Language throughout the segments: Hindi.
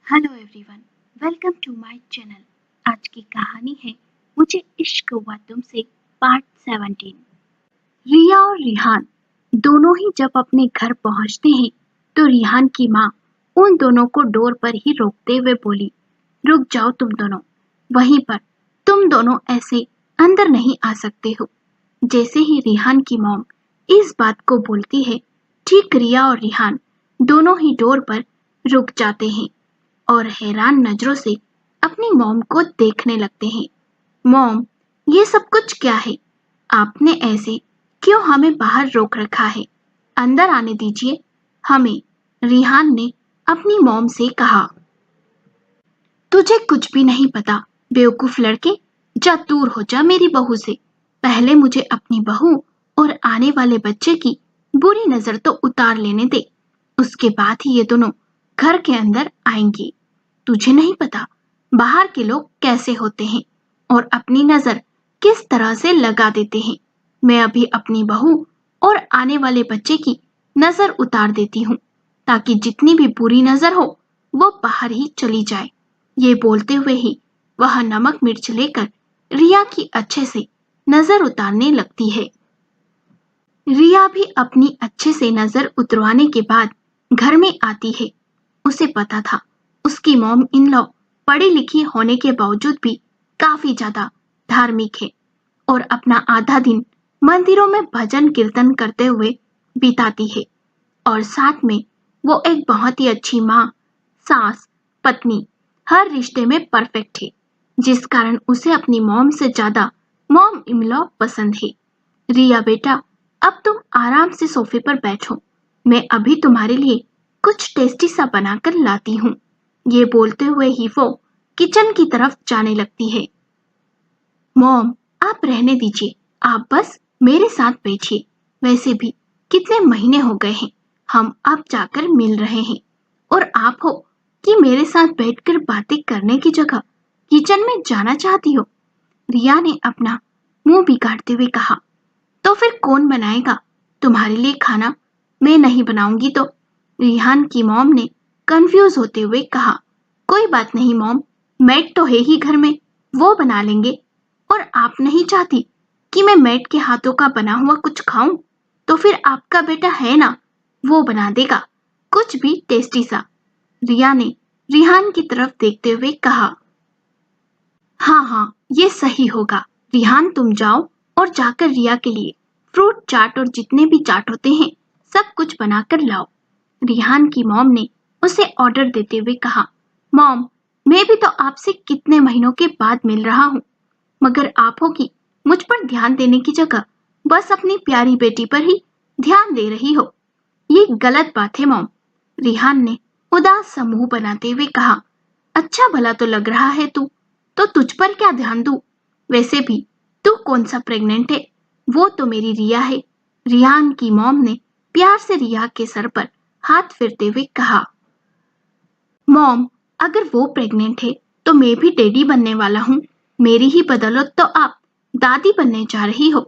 Hello everyone, welcome to my channel. आज की कहानी है मुझे इश्क हुआ तुमसे पार्ट 17। रिया और रिहान दोनों ही जब अपने घर पहुंचते हैं तो रिहान की माँ उन दोनों को डोर पर ही रोकते हुए बोली, रुक जाओ तुम दोनों, वहीं पर तुम दोनों ऐसे अंदर नहीं आ सकते हो। जैसे ही रिहान की मॉम इस बात को बोलती है, ठीक रिया और रिहान दोनों ही डोर पर रुक जाते हैं और हैरान नजरों से अपनी मॉम को देखने लगते हैं। मॉम, ये सब कुछ क्या है? आपने ऐसे क्यों हमें बाहर रोक रखा है? अंदर आने दीजिए हमें, रिहान ने अपनी मॉम से कहा। तुझे कुछ भी नहीं पता, बेवकूफ लड़के, जा दूर हो जा मेरी बहू से। पहले मुझे अपनी बहू और आने वाले बच्चे की बुरी नजर तो उतार लेने दे, उसके बाद ही ये दोनों घर के अंदर आएंगे। तुझे नहीं पता बाहर के लोग कैसे होते हैं और अपनी नजर किस तरह से लगा देते हैं। मैं अभी अपनी बहू और आने वाले बच्चे की नजर उतार देती हूँ ताकि जितनी भी बुरी नजर हो वो बाहर ही चली जाए। ये बोलते हुए ही वह नमक मिर्च लेकर रिया की अच्छे से नजर उतारने लगती है। रिया भी अपनी अच्छे से नजर उतरवाने के बाद घर में आती है। उसे पता था उसकी मॉम इन लॉ पढ़ी लिखी होने के बावजूद भी काफी ज्यादा धार्मिक है और अपना आधा दिन मंदिरों में भजन कीर्तन करते हुए बिताती है और साथ में वो एक बहुत ही अच्छी माँ, सास, पत्नी, हर रिश्ते में परफेक्ट है, जिस कारण उसे अपनी मॉम से ज्यादा मॉम इन लॉ पसंद है। रिया बेटा, अब तुम आराम से सोफे पर बैठो, मैं अभी तुम्हारे लिए कुछ टेस्टी सा बनाकर लाती हूँ। ये बोलते हुए ही वो किचन की तरफ जाने लगती है। मॉम, आप रहने दीजिए, आप बस मेरे साथ बैठिए। वैसे भी कितने महीने हो गए हैं हम अब जाकर मिल रहे हैं और आप हो कि मेरे साथ बैठकर बातें करने की जगह किचन में जाना चाहती हो। रिया ने अपना मुंह बिगाड़ते हुए कहा। तो फिर कौन बनाएगा तुम्हारे लिए खाना? मैं नहीं बनाऊंगी तो? रिहान की मॉम ने कंफ्यूज होते हुए कहा। कोई बात नहीं मॉम, मैट तो है ही घर में, वो बना लेंगे। और आप नहीं चाहती कि मैं मैट के हाथों का बना हुआ कुछ खाऊं? तो फिर आपका बेटा है ना, वो बना देगा कुछ भी टेस्टी सा। रिया ने रिहान की तरफ देखते हुए कहा। हाँ हाँ, ये सही होगा। रिहान तुम जाओ और जाकर रिया के लिए फ्रूट चाट और जितने भी चाट होते हैं सब कुछ बनाकर लाओ। रिहान की मॉम ने उसे ऑर्डर देते हुए कहा। मॉम, मैं भी तो आपसे कितने महीनों के बाद मिल रहा हूँ, मगर आप हो कि मुझ पर ध्यान देने की जगह बस अपनी प्यारी बेटी पर ही ध्यान दे रही हो। ये गलत बात है मॉम, रिहान ने उदास सा मुंह बनाते हुए कहा। अच्छा भला तो लग रहा है तू, तो तुझ पर क्या ध्यान दूं? वैसे भी तू कौन सा प्रेग्नेंट है? वो तो मेरी रिया है। रिहान की मॉम ने प्यार से रिया के सर पर हाथ फेरते हुए कहा। मॉम, अगर वो प्रेग्नेंट है तो मैं भी डैडी बनने वाला हूँ। मेरी ही बदौलत तो आप दादी बनने जा रही हो।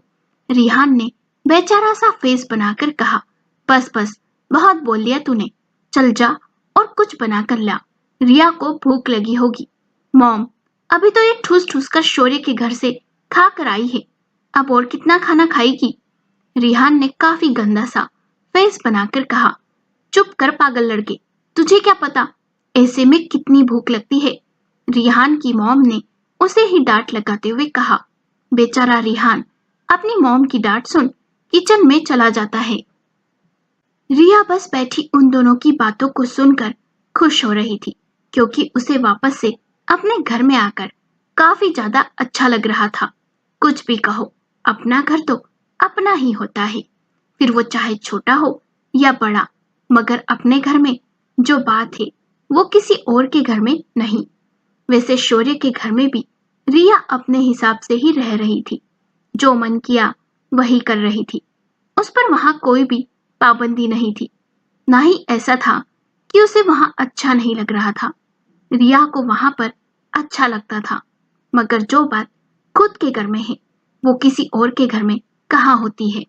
रिहान ने बेचारा सा फेस बनाकर कहा। बस बस, बहुत बोल लिया तूने, चल जा और कुछ बना कर ला, रिया को भूख लगी होगी। मॉम, अभी तो ये ठूस ठूस कर शौर्य के घर से खा कर आई है, अब और कितना खाना खाएगी? रिहान ने काफी गंदा सा फेस बनाकर कहा। चुप कर पागल लड़के, तुझे क्या पता ऐसे में कितनी भूख लगती है? रिहान की मॉम ने उसे ही डांट लगाते हुए कहा। बेचारा रिहान अपनी मॉम की डांट सुन किचन में चला जाता है। रिया बस बैठी उन दोनों की बातों को सुनकर खुश हो रही थी, क्योंकि उसे वापस से अपने घर में आकर काफी ज्यादा अच्छा लग रहा था। कुछ भी कहो, अपना घर तो अपना ही होता है, फिर वो चाहे छोटा हो या बड़ा, मगर अपने घर में जो बात है वो किसी और के घर में नहीं। वैसे शौर्य के घर में भी रिया अपने हिसाब से ही रह रही थी, जो मन किया वही कर रही थी। उस पर वहां कोई भी पाबंदी नहीं थी, ना ही ऐसा था कि उसे वहां अच्छा नहीं लग रहा था। रिया को वहां पर अच्छा लगता था, मगर जो बात खुद के घर में है वो किसी और के घर में कहाँ होती है।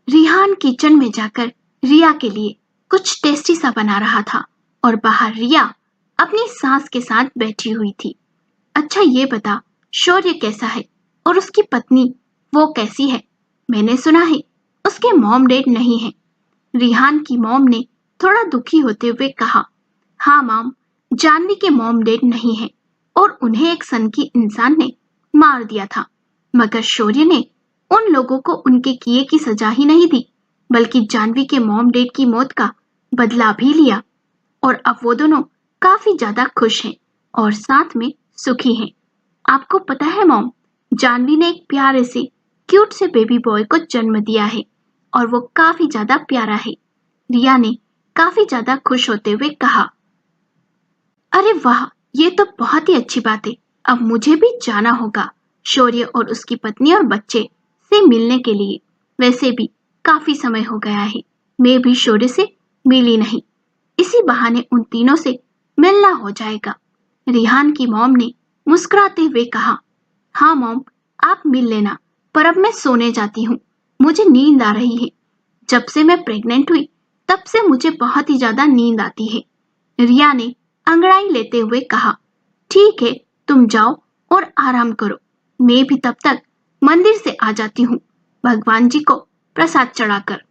रिहान किचन में जाकर रिया के लिए कुछ टेस्टी सा बना रहा था और बाहर रिया अपनी सास के साथ बैठी हुई थी। अच्छा ये बता, शौर्य कैसा है और उसकी पत्नी वो कैसी है? मैंने सुना है उसके मॉम डैड नहीं है। रिहान की मॉम ने थोड़ा दुखी होते हुए कहा, हाँ मॉम, जानवी के मॉम डैड नहीं है और उन्हें एक सनकी इंसान ने मार दिया था। मगर शौर्य ने उन लोगों को उनके किए की सजा ही नहीं दी, बल्कि जानवी के मॉम डैड की मौत का बदला भी लिया। और अब वो दोनों काफी ज्यादा खुश हैं और साथ में सुखी हैं। आपको पता है मॉम, जानवी ने एक प्यारे से क्यूट से बेबी बॉय को जन्म दिया है और वो काफी ज्यादा प्यारा है। रिया ने काफी ज्यादा खुश होते हुए कहा, अरे वाह, ये तो बहुत ही अच्छी बात है। अब मुझे भी जाना होगा शौर्य और उसकी पत्नी और बच्चे से मिलने के लिए। वैसे भी काफी समय हो गया है, मैं भी शौर्य से मिली नहीं। इसी बहाने उन तीनों से मिलना हो जाएगा। रिहान की मॉम ने मुस्कुराते हुए कहा, हाँ मॉम, आप मिल लेना, पर अब मैं सोने जाती हूँ। मुझे नींद आ रही है। जब से मैं प्रेग्नेंट हुई तब से मुझे बहुत ही ज्यादा नींद आती है। रिया ने अंगड़ाई लेते हुए कहा, ठीक है, तुम जाओ और आराम करो। मैं भी तब तक मंदिर से आ जाती हूँ, भगवान जी को प्रसाद चढ़ाकर।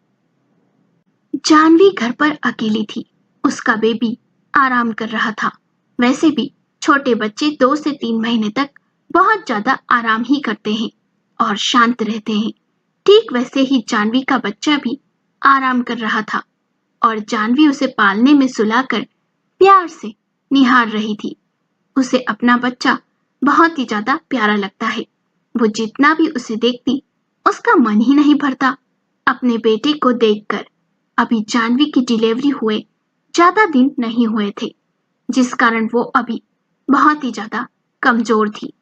जानवी घर पर अकेली थी। उसका बेबी आराम कर रहा था। वैसे भी छोटे बच्चे 2 से 3 महीने तक बहुत ज्यादा आराम ही करते हैं और शांत रहते हैं। ठीक वैसे ही जानवी का बच्चा भी आराम कर रहा था और जानवी उसे पालने में सुलाकर प्यार से निहार रही थी। उसे अपना बच्चा बहुत ही ज्यादा प्यारा लगता है। वो जितना भी उसे देखती, उसका मन ही नहीं भरता अपने बेटे को देखकर। अभी जानवी की डिलीवरी हुए ज्यादा दिन नहीं हुए थे, जिस कारण वो अभी बहुत ही ज्यादा कमजोर थी।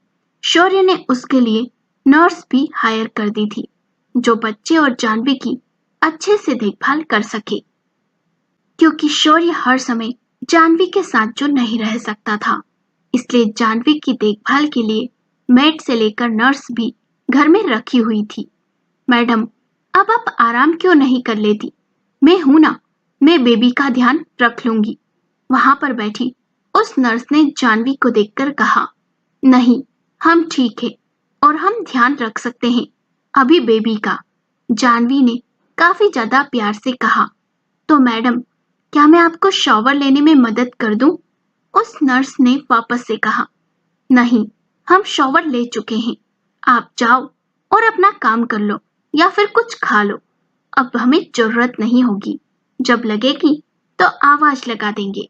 शौर्य ने उसके लिए नर्स भी हायर कर दी थी, जो बच्चे और जानवी की अच्छे से देखभाल कर सके, क्योंकि शौर्य हर समय जानवी के साथ जो नहीं रह सकता था। इसलिए जानवी की देखभाल के लिए मेड से लेकर नर्स भी घर में रखी हुई थी। मैडम, अब आप आराम क्यों नहीं कर लेती? मैं हूं ना, मैं बेबी का ध्यान रख लूंगी। वहां पर बैठी उस नर्स ने जानवी को देखकर कहा, नहीं, हम ठीक है और हम ध्यान रख सकते हैं अभी बेबी का। जानवी ने काफी ज्यादा प्यार से कहा, तो मैडम, क्या मैं आपको शॉवर लेने में मदद कर दूं? उस नर्स ने वापस से कहा, नहीं, हम शॉवर ले चुके हैं। आप जाओ और अपना काम कर लो या फिर कुछ खा लो। अब हमें जरूरत नहीं होगी। जब लगेगी तो आवाज लगा देंगे।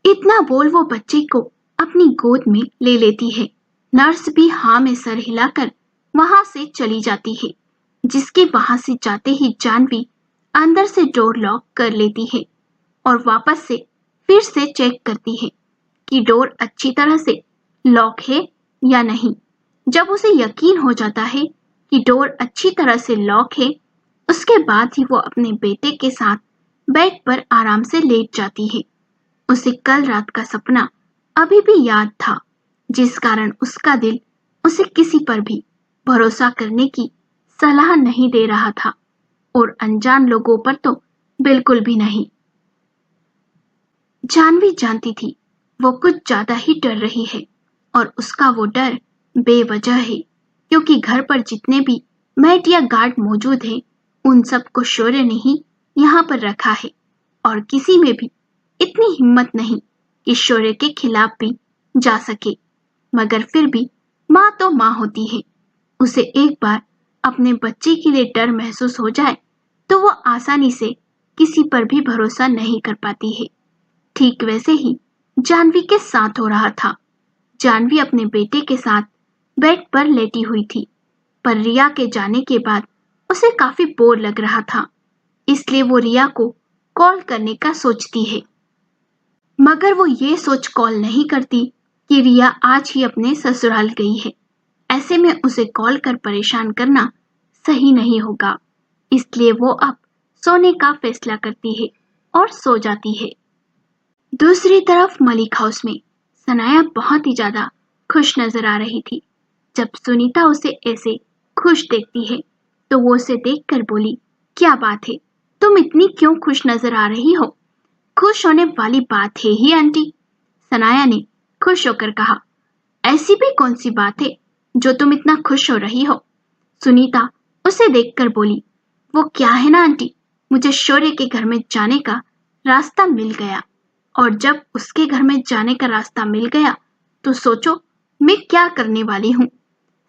इतना बोल वो बच्चे को अपनी गोद में ले लेती है। नर्स भी हाँ में सर हिलाकर वहां से चली जाती है, जिसके वहां से जाते ही जानवी अंदर से डोर लॉक कर लेती है और वापस से फिर से चेक करती है कि डोर अच्छी तरह से लॉक है या नहीं। जब उसे यकीन हो जाता है कि डोर अच्छी तरह से लॉक है, उसके बाद ही वो अपने बेटे के साथ बेड पर आराम से लेट जाती है। उसे कल रात का सपना अभी भी याद था, जिस कारण उसका दिल उसे किसी पर भी भरोसा करने की सलाह नहीं दे रहा था और अनजान लोगों पर तो बिल्कुल भी नहीं। जानवी जानती थी वो कुछ ज्यादा ही डर रही है और उसका वो डर बेवजह है, क्योंकि घर पर जितने भी मेड या गार्ड मौजूद हैं, उन सबको शौर्य ने ही यहाँ पर रखा है और किसी में भी इतनी हिम्मत नहीं कि शौर्य के खिलाफ भी जा सके। मगर फिर भी माँ तो माँ होती है। उसे एक बार अपने बच्चे के लिए डर महसूस हो जाए तो वो आसानी से किसी पर भी भरोसा नहीं कर पाती है। ठीक वैसे ही जानवी के साथ हो रहा था। जानवी अपने बेटे के साथ बेड पर लेटी हुई थी, पर रिया के जाने के बाद उसे काफी बोर लग रहा था, इसलिए वो रिया को कॉल करने का सोचती है। मगर वो ये सोच कॉल नहीं करती कि रिया आज ही अपने ससुराल गई है। ऐसे में उसे कॉल कर परेशान करना सही नहीं होगा, इसलिए वो अब सोने का फैसला करती है और सो जाती है। दूसरी तरफ मलिक हाउस में सनाया बहुत ही ज्यादा खुश नजर आ रही थी। जब सुनीता उसे ऐसे खुश देखती है तो वो उसे देखकर बोली, क्या बात है, तुम इतनी क्यों खुश नजर आ रही हो? खुश होने वाली बात है ही आंटी, सनाया ने खुश होकर कहा। ऐसी भी कौन सी बात है जो तुम इतना खुश हो रही हो? सुनीता उसे देखकर बोली। वो क्या है ना आंटी, मुझे शौर्य के घर में जाने का रास्ता मिल गया, और जब उसके घर में जाने का रास्ता मिल गया तो सोचो मैं क्या करने वाली हूँ।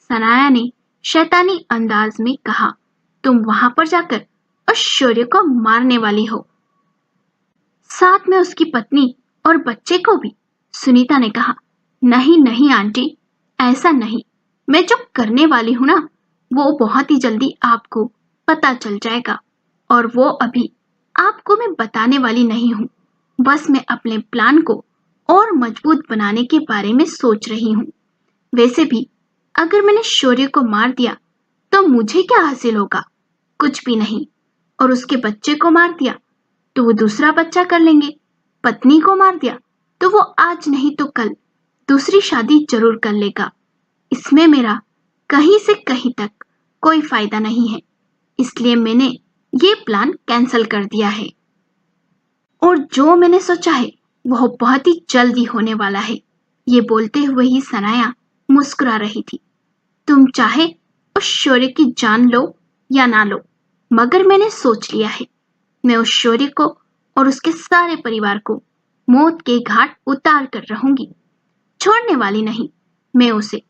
सनाया ने शैतानी अंदाज में कहा। तुम वहां पर जाकर उस शौर्य को मारने वाली हो, साथ में उसकी पत्नी और बच्चे को भी, सुनीता ने कहा। नहीं नहीं आंटी, ऐसा नहीं। मैं जो करने वाली हूं ना, वो बहुत ही जल्दी आपको पता चल जाएगा, और वो अभी आपको मैं बताने वाली नहीं हूं। बस मैं अपने प्लान को और मजबूत बनाने के बारे में सोच रही हूं। वैसे भी अगर मैंने शौर्य को मार दिया तो मुझे क्या हासिल होगा? कुछ भी नहीं। और उसके बच्चे को मार दिया तो वो दूसरा बच्चा कर लेंगे। पत्नी को मार दिया तो वो आज नहीं तो कल दूसरी शादी जरूर कर लेगा। इसमें मेरा कहीं से कहीं तक कोई फायदा नहीं है, इसलिए मैंने ये प्लान कैंसिल कर दिया है। और जो मैंने सोचा है वह बहुत ही जल्दी होने वाला है। ये बोलते हुए ही सनाया मुस्कुरा रही थी। तुम चाहे उस शौर्य की जान लो या ना लो, मगर मैंने सोच लिया है। मैं उस शौर्य को और उसके सारे परिवार को मौत के घाट उतार कर रहूंगी, छोड़ने वाली नहीं मैं उसे।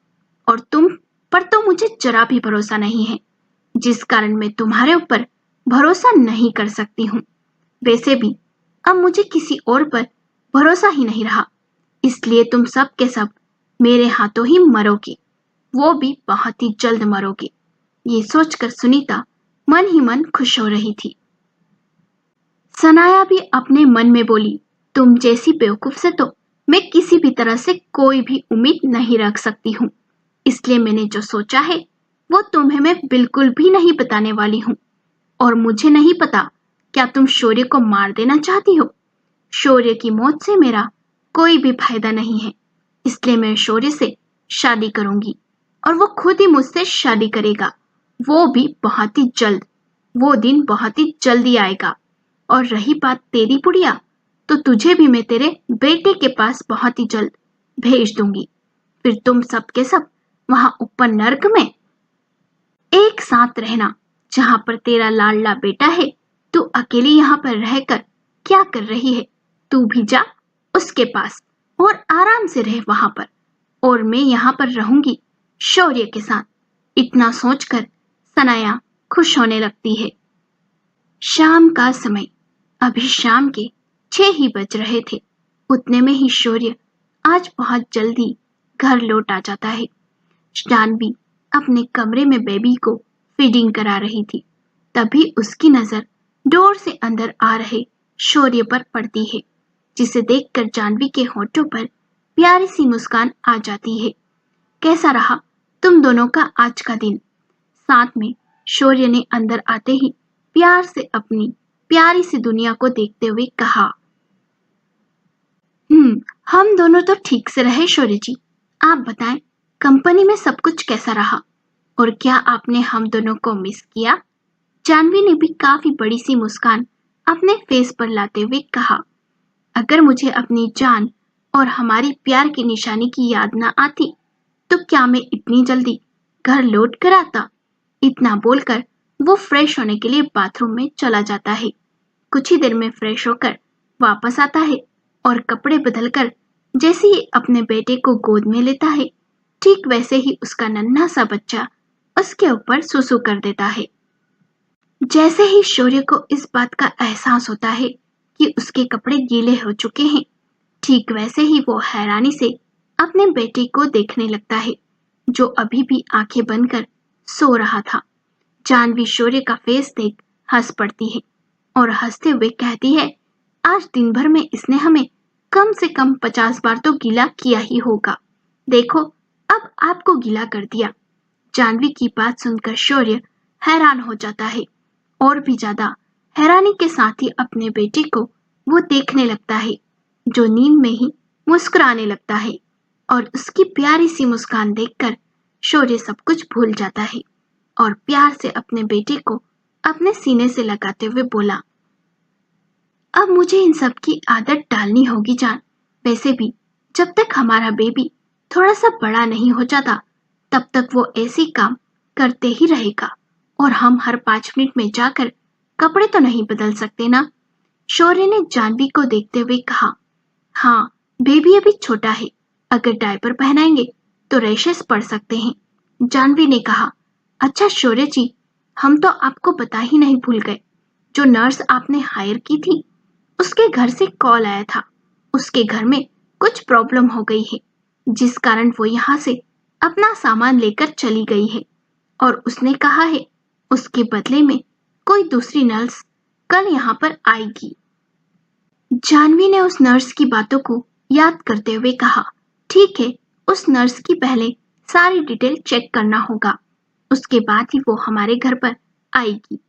और तुम पर तो मुझे जरा भी भरोसा नहीं है, जिस कारण मैं तुम्हारे ऊपर भरोसा नहीं कर सकती हूँ। वैसे भी अब मुझे किसी और पर भरोसा ही नहीं रहा, इसलिए तुम सब के सब मेरे हाथों ही मरोगे, वो भी बहुत ही जल्द मरोगे। ये सोचकर सुनीता मन ही मन खुश हो रही थी। सनाया भी अपने मन में बोली, तुम जैसी बेवकूफ से तो मैं किसी भी तरह से कोई भी उम्मीद नहीं रख सकती हूँ, इसलिए मैंने जो सोचा है वो तुम्हें मैं बिल्कुल भी नहीं बताने वाली हूँ। और मुझे नहीं पता क्या तुम शौर्य को मार देना चाहती हो। शौर्य की मौत से मेरा कोई भी फायदा नहीं है, इसलिए मैं शौर्य से शादी करूंगी, और वो खुद ही मुझसे शादी करेगा, वो भी बहुत ही जल्द। वो दिन बहुत ही जल्दी आएगा। और रही बात तेरी बुढ़िया, तो तुझे भी मैं तेरे बेटे के पास बहुत ही जल्द भेज दूंगी। फिर तुम सब के सब वहां ऊपर नर्क में एक साथ रहना, जहां पर तेरा लाडला बेटा है। तू अकेली यहाँ पर रहकर क्या कर रही है? तू भी जा उसके पास और आराम से रह वहां पर, और मैं यहाँ पर रहूंगी शौर्य के साथ। इतना सोचकर सनाया खुश होने लगती है। शाम का समय, अभी शाम के 6 ही बज रहे थे। उतने में ही शौर्य आज बहुत जल्दी घर लौट आ जाता है। जानवी अपने कमरे में बेबी को फीडिंग करा रही थी। तभी उसकी नजर डोर से अंदर आ रहे शौर्य पर पड़ती है, जिसे देखकर जानवी के होठों पर प्यारी सी मुस्कान आ जाती है। कैसा रहा तुम दोनों का आज का दिन? साथ में शौर्य ने अंदर आते ही प्यार से अपनी प्यारी सी दुनिया को देखते हुए कहा। हम दोनों तो ठीक से रहे शौर्य जी। आप बताएं, कंपनी में सब कुछ कैसा रहा, और क्या आपने हम दोनों को मिस किया? जानवी ने भी काफी बड़ी सी मुस्कान अपने फेस पर लाते हुए कहा। अगर मुझे अपनी जान और हमारी प्यार की निशानी की याद ना आती तो क्या मैं इतनी जल्दी घर लौट कर आता? इतना बोलकर वो फ्रेश होने के लिए बाथरूम में चला जाता है। कुछ ही देर में फ्रेश होकर वापस आता है और कपड़े बदलकर जैसे ही अपने बेटे को गोद में लेता है, ठीक वैसे ही उसका नन्हा सा बच्चा उसके ऊपर सुसु कर देता है। जैसे ही शौर्य को इस बात का एहसास होता है कि उसके कपड़े गीले हो चुके हैं, ठीक वैसे ही वो हैरानी से अपने बेटे को देखने लगता है, जो अभी भी आंखें बंद कर सो रहा था। जानवी शौर्य का फेस देख हंस पड़ती है और हंसते हुए कहती है, आज दिन भर में इसने हमें कम से कम 50 बार तो गीला किया ही होगा। देखो, अब आपको गीला कर दिया। जानवी की बात सुनकर शौर्य हैरान हो जाता है, और भी ज्यादा हैरानी के साथ ही अपने बेटे को वो देखने लगता है, जो नींद में ही मुस्कुराने लगता है। और उसकी प्यारी सी मुस्कान देखकर शौर्य सब कुछ भूल जाता है और प्यार से अपने बेटे को अपने सीने से लगाते हुए बोला, अब मुझे इन सब की आदत डालनी होगी जान। वैसे भी जब तक हमारा बेबी थोड़ा सा बड़ा नहीं हो जाता तब तक वो ऐसी काम करते ही रहेगा और हम हर 5 मिनट में जाकर कपड़े तो नहीं बदल सकते ना। शौर्य ने जानवी को देखते हुए कहा। हाँ, बेबी अभी छोटा है, अगर डायपर पहनाएंगे तो रैशेस पड़ सकते हैं। जानवी ने कहा। अच्छा शौर्य जी, हम तो आपको बता ही नहीं भूल गए, जो नर्स आपने हायर की थी उसके घर से कॉल आया था। उसके घर में कुछ प्रॉब्लम हो गई है जिस कारण वो यहाँ से अपना सामान लेकर चली गई है और उसने कहा है उसके बदले में कोई दूसरी नर्स कल यहाँ पर आएगी। जानवी ने उस नर्स की बातों को याद करते हुए कहा। ठीक है, उस नर्स की पहले सारी डिटेल चेक करना होगा, उसके बाद ही वो हमारे घर पर आएगी,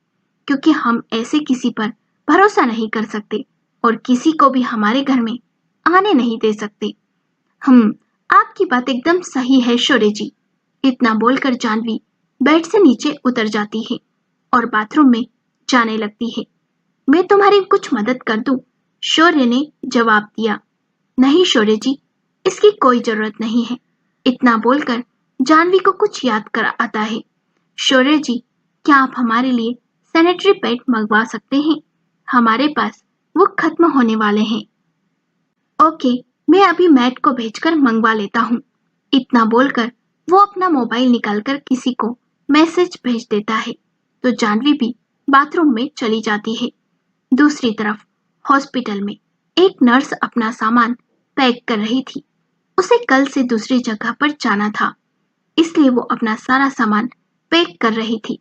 क्योंकि हम ऐसे किसी पर भरोसा नहीं कर सकते और किसी को भी हमारे घर में आने नहीं दे सकते। हम आपकी बात एकदम सही है शौर्य जी। इतना बोलकर जानवी बेड से नीचे उतर जाती है और बाथरूम में जाने लगती है। मैं तुम्हारी कुछ मदद कर दूं? शौर्य ने जवाब दिया। नहीं शौर्य जी, इसकी कोई जरूरत नहीं है। इतना बोलकर जानवी को कुछ याद कर आता है। शौर्य जी, क्या आप हमारे लिए सैनिटरी पैड मंगवा सकते हैं? हमारे पास वो खत्म होने वाले हैं। ओके, मैं अभी मैट को भेजकर मंगवा लेता हूँ। इतना बोलकर वो अपना मोबाइल निकालकर किसी को मैसेज भेज देता है तो जानवी भी बाथरूम में चली जाती है। दूसरी तरफ हॉस्पिटल में एक नर्स अपना सामान पैक कर रही थी। उसे कल से दूसरी जगह पर जाना था, इसलिए वो अपना सारा सामान पैक कर रही थी।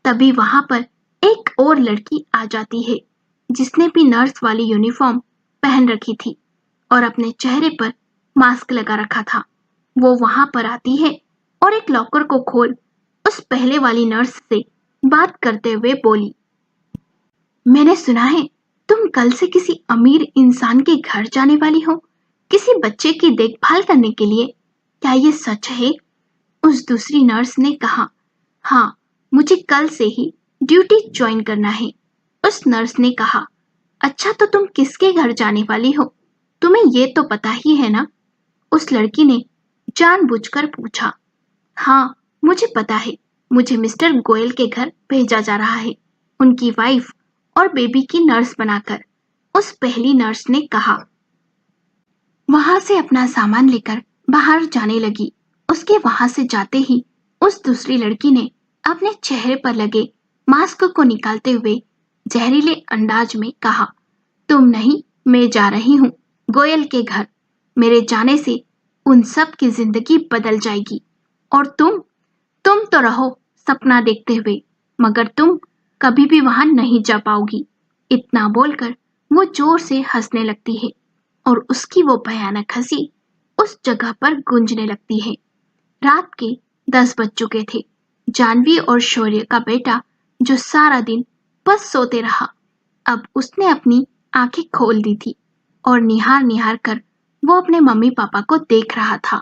तभी वहां पर एक और लड़की आ जाती है जिसने भी नर्स वाली यूनिफॉर्म पहन रखी थी और अपने चेहरे पर मास्क लगा रखा था। वो वहां पर आती है और एक लॉकर को खोल उस पहले वाली नर्स से बात करते हुए बोली। मैंने सुना है तुम कल से किसी अमीर इंसान के घर जाने वाली हो, किसी बच्चे की देखभाल करने के लिए। क्या ये सच है? उस दूसरी नर्स ने कहा। हाँ, मुझे कल से ही ड्यूटी ज्वाइन करना है। उस नर्स ने कहा। अच्छा, तो तुम किसके घर जाने वाली हो? तुम्हें ये तो पता ही है ना? उस लड़की ने जानबूझकर पूछा। हाँ, मुझे पता है। मुझे मिस्टर गोयल के घर भेजा जा रहा है, उनकी वाइफ और बेबी की नर्स बनाकर, उस पहली नर्स ने कहा। वहां से अपना सामान लेकर बाहर जाने लगी। उसके वहां से जाते ही उस दूसरी लड़की ने अपने चेहरे पर लगे मास्क को निकालते हुए जहरीले अंदाज में कहा। तुम नहीं, मैं जा रही हूँ गोयल के घर। मेरे जाने से उन सब की जिंदगी बदल जाएगी और तुम तो रहो सपना देखते हुए, मगर तुम कभी भी वहां नहीं जा पाओगी। इतना बोलकर वो जोर से हंसने लगती है और उसकी वो भयानक हंसी उस जगह पर गूंजने लगती है। रात के 10 बज चुके थे। जानवी और शौर्य का बेटा जो सारा दिन बस सोते रहा, अब उसने अपनी आंखें खोल दी थी और निहार निहार कर वो अपने मम्मी पापा को देख रहा था।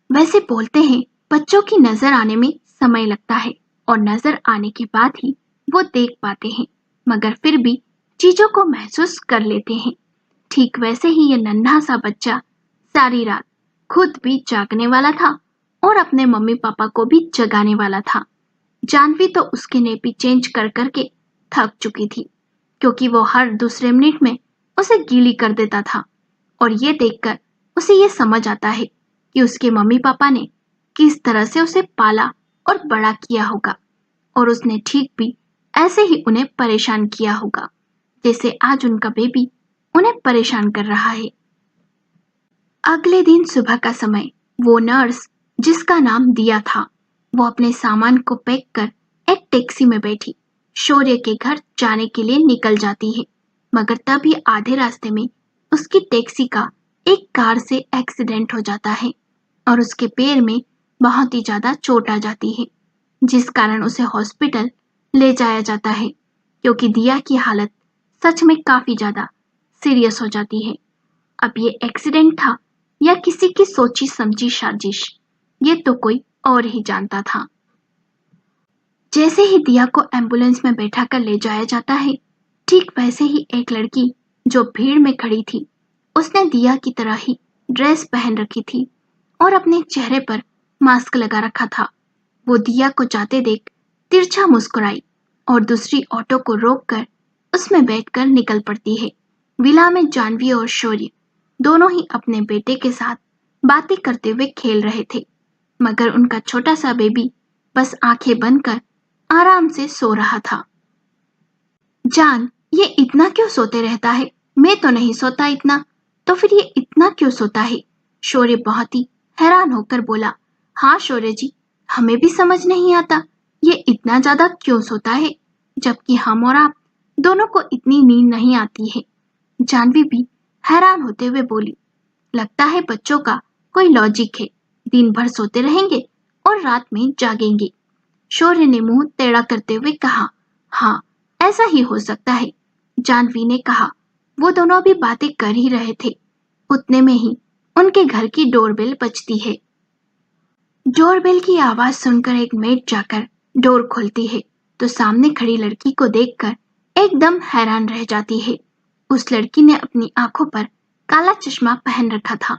वैसे बोलते हैं बच्चों की नजर आने में समय लगता है और नजर आने के बाद ही वो देख पाते हैं, मगर फिर भी चीजों को महसूस कर लेते हैं। ठीक वैसे ही ये नन्हा सा बच्चा सारी रात खुद भी जागने वाला था और अपने मम्मी पापा को भी जगाने वाला था। जानवी तो उसके नेपी चेंज कर करके थक चुकी थी, क्योंकि वो हर दूसरे मिनट में उसे गीली कर देता था और ये देखकर उसे ये समझ आता है कि उसके मम्मी पापा ने किस तरह से उसे पाला और बड़ा किया होगा और उसने ठीक भी ऐसे ही उन्हें परेशान किया होगा जैसे आज उनका बेबी उन्हें परेशान कर रहा है। अगले दिन सुबह का समय वो नर्स जिसका नाम दिया था, वो अपने सामान को पैक कर एक टैक्सी में बैठी शौर्य के घर जाने के लिए निकल जाती है, मगर तभी आधे रास्ते में उसकी टैक्सी का एक कार से एक्सीडेंट हो जाता है और उसके पैर में बहुत ही ज्यादा चोट आ जाती है, जिस कारण उसे हॉस्पिटल ले जाया जाता है, क्योंकि दिया की हालत सच में काफी ज्यादा सीरियस हो जाती है। अब ये एक्सीडेंट था या किसी की सोची समझी साजिश, ये तो कोई और ही जानता था। जैसे ही दिया को एम्बुलेंस में बैठा कर ले जाया जाता है, ठीक वैसे ही एक लड़की जो भीड़ में खड़ी थी, उसने दिया की तरह ही ड्रेस पहन रखी थी और अपने चेहरे पर मास्क लगा रखा था। वो दिया को जाते देख तिरछा मुस्कुराई और दूसरी ऑटो को रोककर उसमें बैठकर निकल पड़ती है। विला में जानवी और शौर्य दोनों ही अपने बेटे के साथ बातें करते हुए खेल रहे थे, मगर उनका छोटा सा बेबी बस आंखें बंद कर आराम से सो रहा था। जान, ये इतना क्यों सोते रहता है? मैं तो नहीं सोता इतना, तो फिर ये इतना क्यों सोता है? शौर्य बहुत ही हैरान होकर बोला। हाँ शौर्य जी, हमें भी समझ नहीं आता ये इतना ज्यादा क्यों सोता है, जबकि हम और आप दोनों को इतनी नींद नहीं आती है। जानवी भी हैरान होते हुए बोली। लगता है बच्चों का कोई लॉजिक है, दिन भर सोते रहेंगे और रात में जागेंगे। शौर्य ने मुंह टेढ़ा करते हुए कहा। हाँ, ऐसा ही हो सकता है, जानवी ने कहा। वो दोनों अभी बातें कर ही रहे थे, उतने में ही उनके घर की डोरबेल बजती है। डोरबेल की आवाज सुनकर एक मेड जाकर डोर खोलती है तो सामने खड़ी लड़की को देखकर एकदम हैरान रह जाती है। उस लड़की ने अपनी आंखों पर काला चश्मा पहन रखा था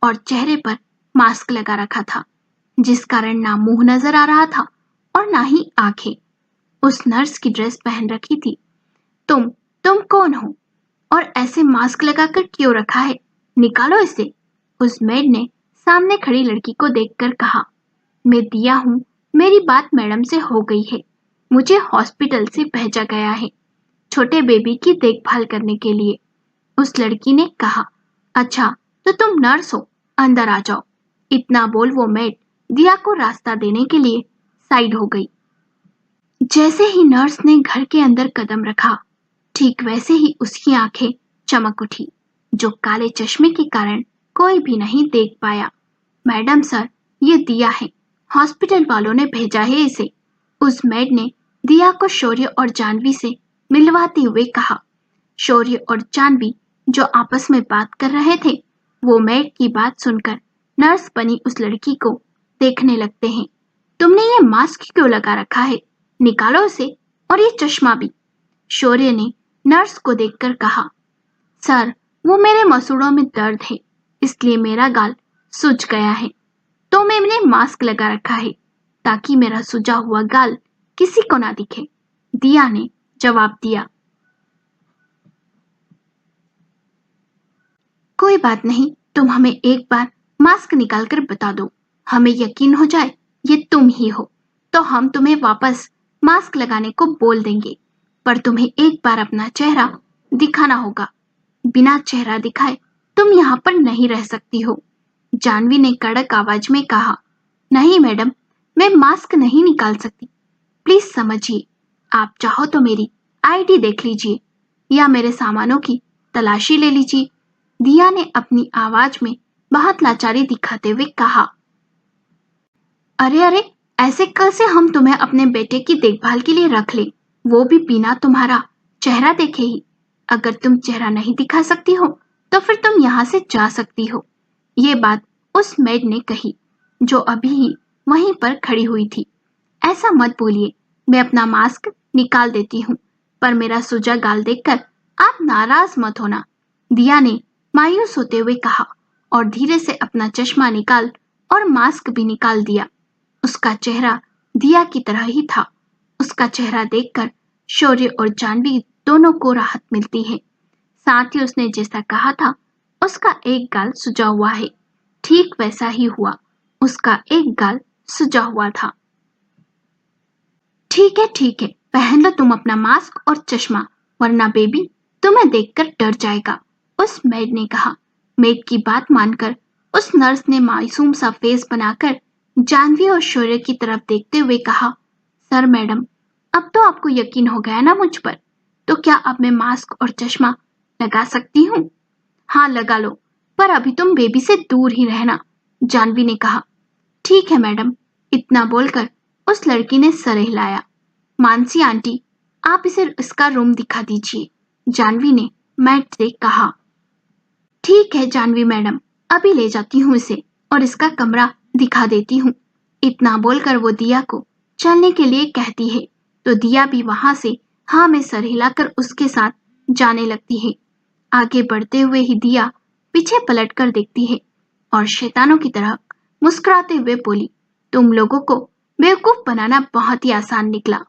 और चेहरे पर मास्क लगा रखा था, जिस कारण ना मुंह नजर आ रहा था और ना ही आंखें। उस नर्स की ड्रेस पहन रखी थी। तुम कौन हो और ऐसे मास्क लगाकर क्यों रखा है? निकालो इसे, उस मेड ने सामने खड़ी लड़की को देखकर कहा। मैं दिया हूँ, मेरी बात मैडम से हो गई है। मुझे हॉस्पिटल से भेजा गया है छोटे बेबी की देखभाल करने के लिए, उस लड़की ने कहा। अच्छा, तो तुम नर्स हो, अंदर आ जाओ। इतना बोल वो मेड दिया को रास्ता देने के लिए साइड हो गई। जैसे ही नर्स ने घर के अंदर कदम रखा, ठीक वैसे ही उसकी आंखें चमक उठी, जो काले चश्मे के कारण कोई भी नहीं देख पाया। मैडम सर, ये दिया है, हॉस्पिटल वालों ने भेजा है इसे, उस मेड ने दिया को शौर्य और जानवी से मिलवाते हुए कहा। शौर्य और जानवी जो आपस में बात कर रहे थे, वो मेड की बात सुनकर नर्स बनी उस लड़की को देखने लगते हैं। तुमने ये मास्क क्यों लगा रखा है? निकालो इसे, और ये चश्मा भी, शौर्य ने नर्स को देखकर कहा। सर, वो मेरे मसूड़ों में दर्द है, इसलिए मेरा गाल सूज गया है, तो मैंने मास्क लगा रखा है ताकि मेरा सूजा हुआ गाल किसी को ना दिखे, दिया ने जवाब दिया। कोई बात नहीं, तुम हमें एक बार मास्क निकालकर बता दो, हमें यकीन हो जाए ये तुम ही हो, तो हम तुम्हें वापस मास्क लगाने को बोल देंगे, पर तुम्हें एक बार अपना चेहरा दिखाना होगा। बिना चेहरा दिखाए तुम यहाँ पर नहीं रह सकती हो, जानवी ने कड़क आवाज में कहा। नहीं मैडम, मैं मास्क नहीं निकाल सकती, प्लीज समझिए। आप चाहो तो मेरी आईडी देख लीजिए या मेरे सामानों की तलाशी ले लीजिए, दिया ने अपनी आवाज में बहुत लाचारी दिखाते हुए कहा। अरे अरे, ऐसे कैसे हम तुम्हें अपने बेटे की देखभाल के लिए रख ले, वो भी बिना तुम्हारा चेहरा देखे ही? अगर तुम चेहरा नहीं दिखा सकती हो तो फिर तुम यहाँ से जा सकती हो, ये बात उस मेड ने कही जो अभी ही वहीं पर खड़ी हुई थी। ऐसा मत बोलिए, मैं अपना मास्क निकाल देती हूँ, पर मेरा सूजा गाल देखकर आप नाराज मत होना, दिया ने मायूस होते हुए कहा और धीरे से अपना चश्मा निकाल और मास्क भी निकाल दिया। उसका चेहरा दिया की तरह ही था। उसका चेहरा देखकर शौर्य और जानवी दोनों को राहत मिलती है। साथ ही उसने जैसा कहा था, उसका एक गाल सूजा हुआ है, ठीक वैसा ही हुआ, उसका एक गाल सूजा हुआ था। ठीक है, पहन लो तुम अपना मास्क और चश्मा, वरना बेबी तुम्हें देखकर डर जाएगा, उस मेड ने कहा। मेड की बात मानकर उस नर्स ने मासूम सा फेस बनाकर जानवी और शौर्य की तरफ देखते हुए कहा। सर मैडम, अब तो आपको यकीन हो गया ना मुझ पर, तो क्या अब मैं मास्क और चश्मा लगा सकती हूँ? हाँ लगा लो, पर अभी तुम बेबी से दूर ही रहना, जानवी ने कहा। ठीक है मैडम, इतना बोलकर उस लड़की ने सर हिलाया। मानसी आंटी, आप इसे इसका रूम दिखा दीजिए, जानवी ने मैट से कहा। ठीक है जानवी मैडम, अभी ले जाती हूँ इसे और इसका कमरा दिखा देती हूँ। इतना बोलकर वो दिया को चलने के लिए कहती है तो दिया भी वहां से हाँ में सर हिलाकर उसके साथ जाने लगती है। आगे बढ़ते हुए ही दिया पीछे पलटकर देखती है और शैतानों की तरह मुस्कुराते हुए बोली, तुम लोगों को बेवकूफ बनाना बहुत ही आसान निकला।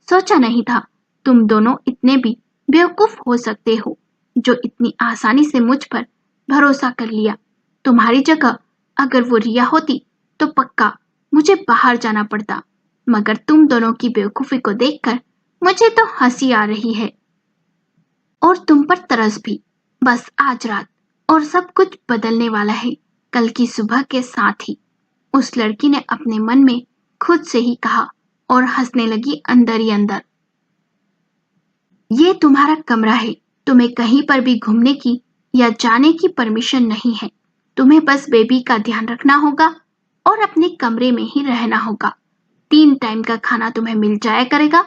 सोचा नहीं था तुम दोनों इतने भी बेवकूफ हो सकते हो जो इतनी आसानी से मुझ पर भरोसा कर लिया। तुम्हारी जगह अगर वो रिया होती तो पक्का मुझे बाहर जाना पड़ता, मगर तुम दोनों की बेवकूफी को देखकर मुझे तो हंसी आ रही है और तुम पर तरस भी। बस आज रात और सब कुछ बदलने वाला है कल की सुबह के साथ ही, उस लड़की ने अपने मन में खुद से ही कहा और हंसने लगी अंदर ही अंदर। ये तुम्हारा कमरा है, तुम्हें कहीं पर भी घूमने की या जाने की परमिशन नहीं है। तुम्हें बस बेबी का ध्यान रखना होगा और अपने कमरे में ही रहना होगा। 3 टाइम का खाना तुम्हें मिल जाया करेगा।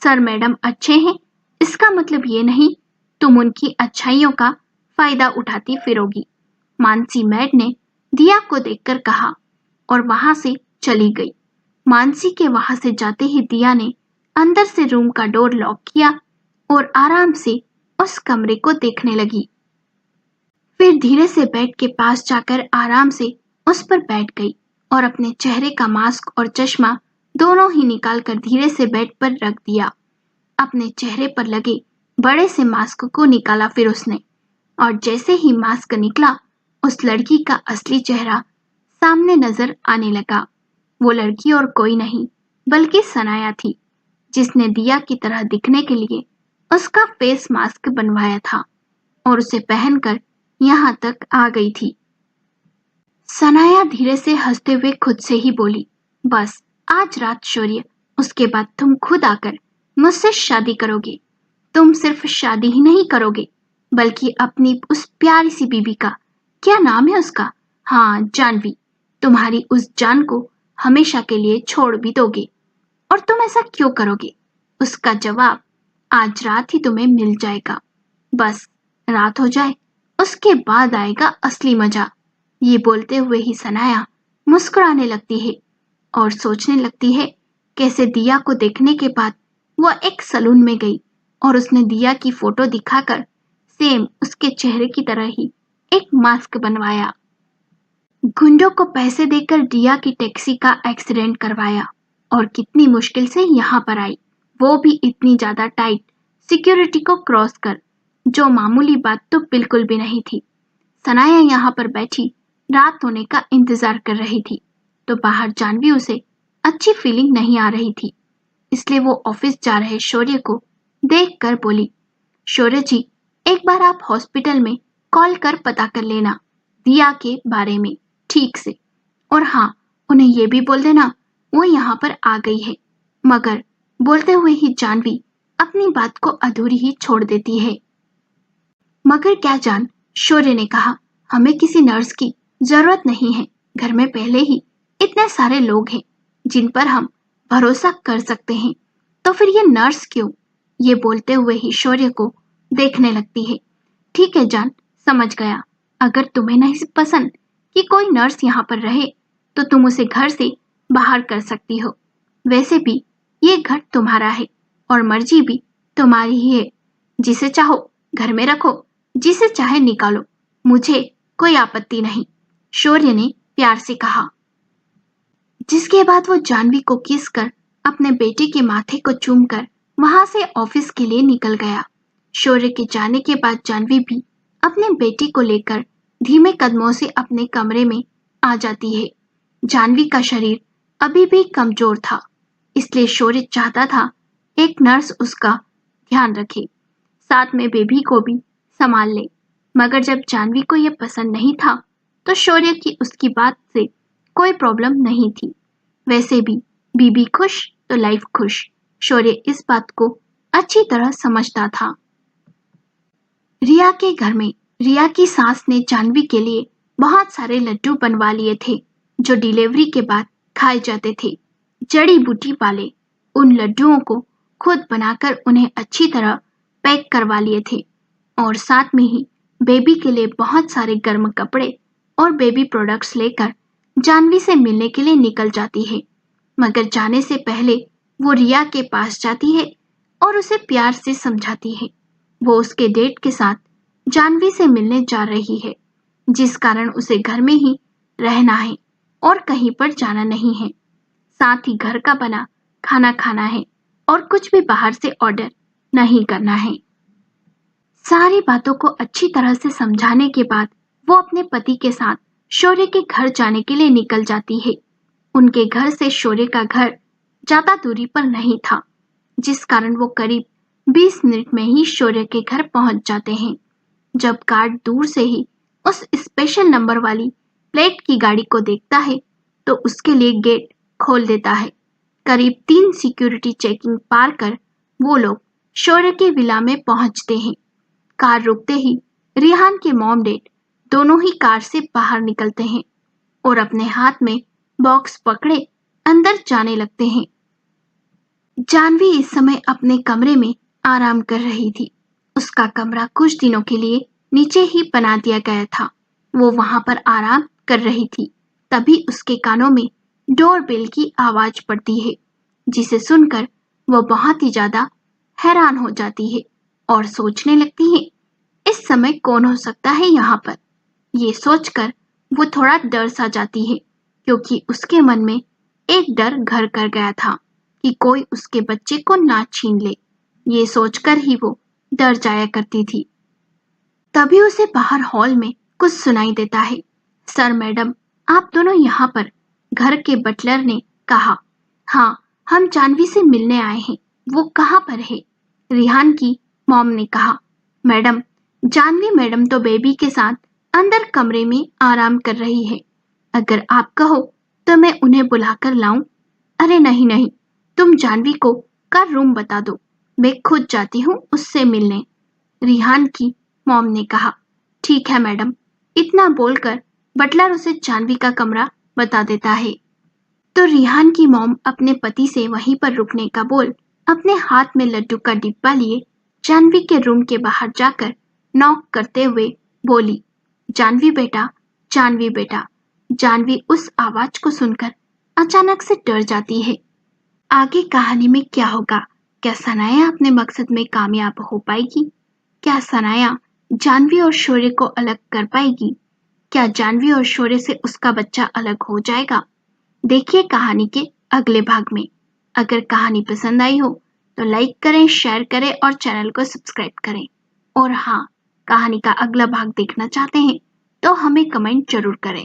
सर मैडम अच्छे हैं इसका मतलब ये नहीं तुम उनकी अच्छाइयों का फायदा उठाती फिरोगी। मानसी मैड ने दिया को देखकर कहा और वहां से चली गई। मानसी के वहां से जाते ही दिया ने अंदर से रूम का डोर लॉक किया और आराम से उस कमरे को देखने लगी। फिर धीरे से बेड के पास जाकर आराम से उस पर बैठ गई और अपने चेहरे का मास्क और चश्मा दोनों ही निकालकर धीरे से बेड पर रख दिया। अपने चेहरे पर लगे बड़े से मास्क को निकाला फिर उसने, और जैसे ही मास्क निकला उस लड़की का असली चेहरा सामने नजर आने लगा। वो लड़की और कोई नहीं बल्कि सनाया थी, जिसने दिया की तरह दिखने के लिए उसका फेस मास्क बनवाया था और उसे पहनकर यहाँ तक आ गई थी। सनाया धीरे से हंसते हुए खुद से ही बोली, बस आज रात शौर्य, उसके बाद तुम खुद आकर मुझसे शादी करोगे। तुम सिर्फ शादी ही नहीं करोगे बल्कि अपनी उस प्यारी सी बीबी का, क्या नाम है उसका, हाँ जानवी, तुम्हारी उस जान को हमेशा के लिए छोड़ भी दोगे। और तुम ऐसा क्यों करोगे उसका जवाब आज रात ही तुम्हें मिल जाएगा। बस रात हो जाए उसके बाद आएगा असली मजा। ये बोलते हुए ही सनाया मुस्कुराने लगती है और सोचने लगती है कैसे दिया को देखने के बाद वो एक सलून में गई और उसने दिया की फोटो दिखाकर सेम उसके चेहरे की तरह ही एक मास्क बनवाया। गुंडों को पैसे देकर दिया की टैक्सी का एक्सीडेंट करवाया और कितनी मुश्किल से यहाँ पर आई, वो भी इतनी ज्यादा टाइट सिक्योरिटी को क्रॉस कर, जो मामूली बात तो बिल्कुल भी नहीं थी। सनाया यहाँ पर बैठी रात होने का इंतजार कर रही थी तो बाहर जानवी उसे अच्छी फीलिंग नहीं आ रही थी, इसलिए वो ऑफिस जा रहे शौर्य को देखकर बोली, शौर्य जी एक बार आप हॉस्पिटल में कॉल कर पता कर लेना दिया के बारे में ठीक से, और हाँ उन्हें ये भी बोल देना वो यहाँ पर आ गई है। मगर बोलते हुए ही जानवी अपनी बात को अधूरी ही छोड़ देती है। मगर क्या जान, शौर्य ने कहा, हमें किसी नर्स की जरूरत नहीं है, घर में पहले ही इतने सारे लोग हैं जिन पर हम भरोसा कर सकते हैं, तो फिर ये नर्स क्यों। ये बोलते हुए ही शौर्य को देखने लगती है। ठीक है जान, समझ गया, अगर तुम्हें नहीं पसंद कि कोई नर्स यहाँ पर रहे तो तुम उसे घर से बाहर कर सकती हो। वैसे भी ये घर तुम्हारा है और मर्जी भी तुम्हारी ही है, जिसे चाहो घर में रखो, जिसे चाहे निकालो, मुझे कोई आपत्ति नहीं, शौर्य ने प्यार से कहा। जिसके बाद वो जानवी को किस कर अपने बेटे के माथे को चूमकर वहां से ऑफिस के लिए निकल गया। शौर्य के जाने के बाद जानवी भी अपने बेटी को लेकर धीमे कदमों से अपने कमरे में आ जाती है। जानवी का शरीर अभी भी कमजोर था, इसलिए शौर्य चाहता था एक नर्स उसका ध्यान रखे, साथ में बेबी को भी संभाल ले। मगर जब जानवी को यह पसंद नहीं था तो शौर्य की उसकी बात से कोई प्रॉब्लम नहीं थी। वैसे भी बीबी खुश तो लाइफ खुश, शौर्य इस बात को अच्छी तरह समझता था। रिया के घर में रिया की सास ने जानवी के लिए बहुत सारे लड्डू बनवा लिए थे जो डिलीवरी के बाद खाए जाते थे, जड़ी बूटी वाले। उन लड्डुओं को खुद बनाकर उन्हें अच्छी तरह पैक करवा लिए थे और साथ में ही बेबी के लिए बहुत सारे गर्म कपड़े और बेबी प्रोडक्ट्स लेकर जानवी से मिलने के लिए निकल जाती है। मगर जाने से पहले वो रिया के पास जाती है और उसे प्यार से समझाती है। वो उसके डेट के साथ जानवी से मिलने जा रही है, जिस कारण उसे घर में ही रहना है और कहीं पर जाना नहीं है। साथ ही घर का बना खाना खाना है और कुछ भी बाहर से ऑर्डर नहीं करना है। सारी बातों को अच्छी तरह से समझाने के बाद वो अपने पति के साथ शौर्य के घर जाने के लिए निकल जाती है। उनके घर से शौर्य का घर ज्यादा दूरी पर नहीं था, जिस कारण वो करीब 20 मिनट में ही शौर्य के घर पहुंच जाते हैं। जब गार्ड दूर से ही उस स्पेशल नंबर वाली प्लेट की गाड़ी को देखता है तो उसके लिए गेट खोल देता है। करीब 3 सिक्योरिटी चेकिंग पार कर वो लोग शौर्य के विला में पहुंचते हैं। कार रुकते ही रिहान के मॉम डैड दोनों ही कार से बाहर निकलते हैं और अपने हाथ में बॉक्स पकड़े अंदर जाने लगते हैं। जानवी इस समय अपने कमरे में आराम कर रही थी। उसका कमरा कुछ दिनों के लिए नीचे ही बना दिया गया था। वो वहां पर आराम कर रही थी, तभी उसके कानों में डोरबेल की आवाज पड़ती है, जिसे सुनकर वो बहुत ही ज्यादा हैरान हो जाती है और सोचने लगती है, इस समय कौन हो सकता है यहाँ पर। ये सोचकर वो थोड़ा डर सा जाती है, क्योंकि उसके मन में एक डर घर कर गया था कि कोई उसके बच्चे को ना छीन ले। ये सोचकर ही वो डर जाया करती थी। तभी उसे बाहर हॉल में कुछ सुनाई देता है। सर मैडम, आप दोनों यहाँ पर? घर के बटलर ने कहा। हाँ, हम जानवी से मिलने आए हैं। वो कहाँ पर है? रिहान की मॉम ने कहा। मैडम, जानवी मैडम तो बेबी के साथ अंदर कमरे में आराम कर रही है। अगर आप कहो तो मैं उन्हें बुलाकर लाऊं? अरे नहीं नहीं, तुम जानवी को का रूम बता दो, मैं खुद जाती हूँ उससे मिलने, रिहान की मॉम ने कहा। ठीक है मैडम। इतना बोलकर बटलर उसे जानवी का कमरा बता देता है। तो रिहान की मॉम अपने पति से वहीं पर रुकने का बोल अपने हाथ में लड्डू का डिब्बा लिए जानवी के रूम के बाहर जाकर नॉक करते हुए बोली, जानवी बेटा, जानवी बेटा। जानवी उस आवाज को सुनकर अचानक से डर जाती है। आगे कहानी में क्या होगा? क्या सनाया अपने मकसद में कामयाब हो पाएगी? क्या सनाया जानवी और शौर्य को अलग कर पाएगी? क्या जानवी और शौर्य से उसका बच्चा अलग हो जाएगा? देखिए कहानी के अगले भाग में। अगर कहानी पसंद आई हो तो लाइक करें, शेयर करें और चैनल को सब्सक्राइब करें। और हाँ, कहानी का अगला भाग देखना चाहते हैं तो हमें कमेंट जरूर करें।